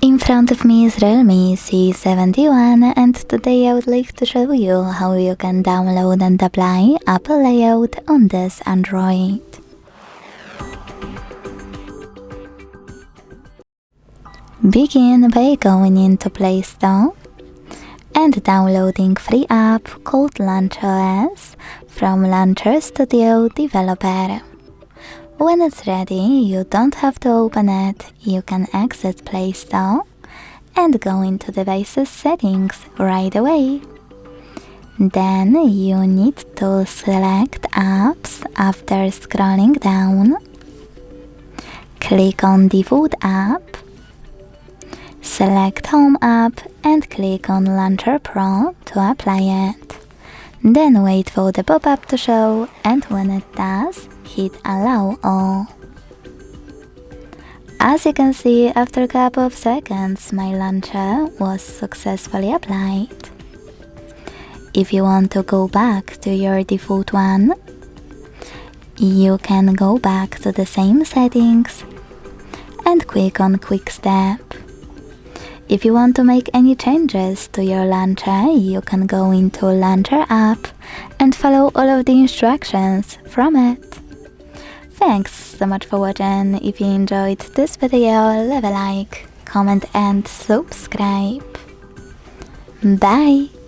In front of me is REALME C71 and today I would like to show you how you can download and apply Apple layout on this Android. Begin by going into Play Store and downloading free app called LauncherOS from Launcher Studio Developer. When it's ready, you don't have to open it, you can exit Play Store and go into Devices Settings right away. Then you need to select Apps after scrolling down. Click on Default App, select Home App and click on Launcher Pro to apply it. Then wait for the pop-up to show, and when it does, hit Allow All. As you can see, after a couple of seconds, my launcher was successfully applied. If you want to go back to your default one, you can go back to the same settings and click on Quick Step. If you want to make any changes to your launcher, you can go into Launcher app and follow all of the instructions from it. Thanks so much for watching. If you enjoyed this video, leave a like, comment and subscribe. Bye!